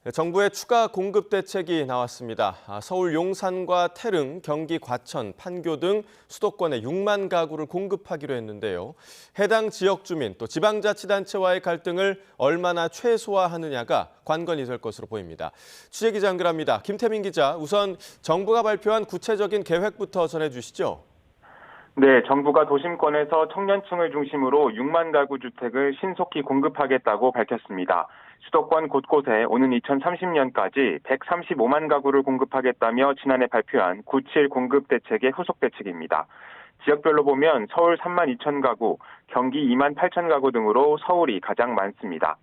네, 정부의 추가 공급 대책이 나왔습니다. 서울 용산과 태릉, 경기 과천, 판교 등 수도권에 6만 가구를 공급하기로 했는데요. 해당 지역 주민 또 지방자치단체와의 갈등을 얼마나 최소화하느냐가 관건이 될 것으로 보입니다. 취재기자 연결합니다. 김태민 기자, 우선 정부가 발표한 구체적인 계획부터 전해주시죠. 네, 정부가 도심권에서 청년층을 중심으로 6만 가구 주택을 신속히 공급하겠다고 밝혔습니다. 수도권 곳곳에 오는 2030년까지 135만 가구를 공급하겠다며 지난해 발표한 9.7 공급 대책의 후속 대책입니다. 지역별로 보면 서울 3만 2천 가구, 경기 2만 8천 가구 등으로 서울이 가장 많습니다.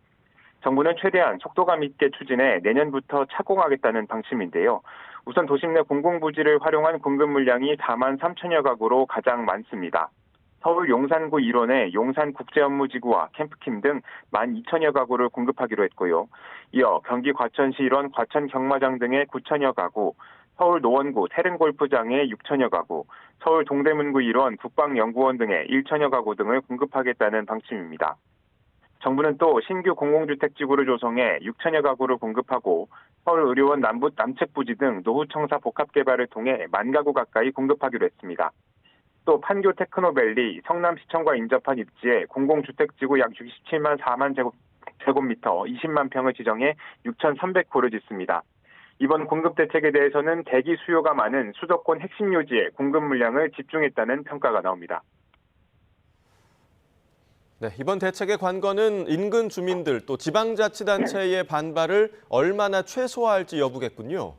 정부는 최대한 속도감 있게 추진해 내년부터 착공하겠다는 방침인데요. 우선 도심 내 공공부지를 활용한 공급 물량이 4만 3천여 가구로 가장 많습니다. 서울 용산구 일원에 용산국제업무지구와 캠프킴 등 1만 2천여 가구를 공급하기로 했고요. 이어 경기 과천시 일원 과천경마장 등의 9천여 가구, 서울 노원구 태릉골프장에 6천여 가구, 서울 동대문구 일원 국방연구원 등의 1천여 가구 등을 공급하겠다는 방침입니다. 정부는 또 신규 공공주택지구를 조성해 6천여 가구를 공급하고 서울의료원 남측 부지 등 노후청사 복합개발을 통해 1만 가구 가까이 공급하기로 했습니다. 또 판교 테크노밸리, 성남시청과 인접한 입지에 공공주택지구 약 67만 4만 제곱미터 20만 평을 지정해 6,300호를 짓습니다. 이번 공급 대책에 대해서는 대기 수요가 많은 수도권 핵심 요지에 공급 물량을 집중했다는 평가가 나옵니다. 네, 이번 대책의 관건은 인근 주민들 또 지방자치단체의 반발을 얼마나 최소화할지 여부겠군요.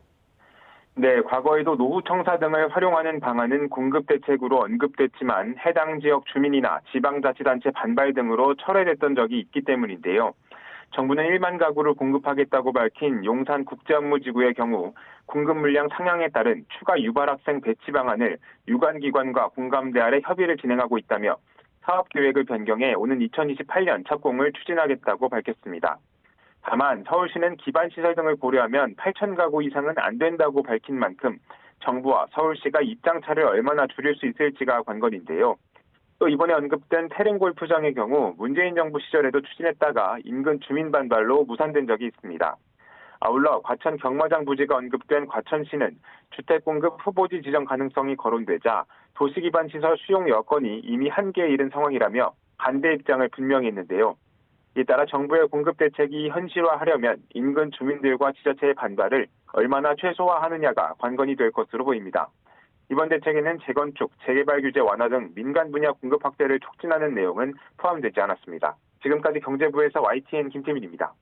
네, 과거에도 노후청사 등을 활용하는 방안은 공급 대책으로 언급됐지만 해당 지역 주민이나 지방자치단체 반발 등으로 철회됐던 적이 있기 때문인데요. 정부는 1만 가구를 공급하겠다고 밝힌 용산 국제업무지구의 경우 공급 물량 상향에 따른 추가 유발학생 배치 방안을 유관기관과 공감대 아래 협의를 진행하고 있다며 사업계획을 변경해 오는 2028년 착공을 추진하겠다고 밝혔습니다. 다만 서울시는 기반시설 등을 고려하면 8천 가구 이상은 안 된다고 밝힌 만큼 정부와 서울시가 입장차를 얼마나 줄일 수 있을지가 관건인데요. 또 이번에 언급된 태릉골프장의 경우 문재인 정부 시절에도 추진했다가 인근 주민 반발로 무산된 적이 있습니다. 아울러 과천 경마장 부지가 언급된 과천시는 주택 공급 후보지 지정 가능성이 거론되자 도시기반시설 수용 여건이 이미 한계에 이른 상황이라며 반대 입장을 분명히 했는데요. 이에 따라 정부의 공급 대책이 현실화하려면 인근 주민들과 지자체의 반발을 얼마나 최소화하느냐가 관건이 될 것으로 보입니다. 이번 대책에는 재건축, 재개발 규제 완화 등 민간 분야 공급 확대를 촉진하는 내용은 포함되지 않았습니다. 지금까지 경제부에서 YTN 김태민입니다.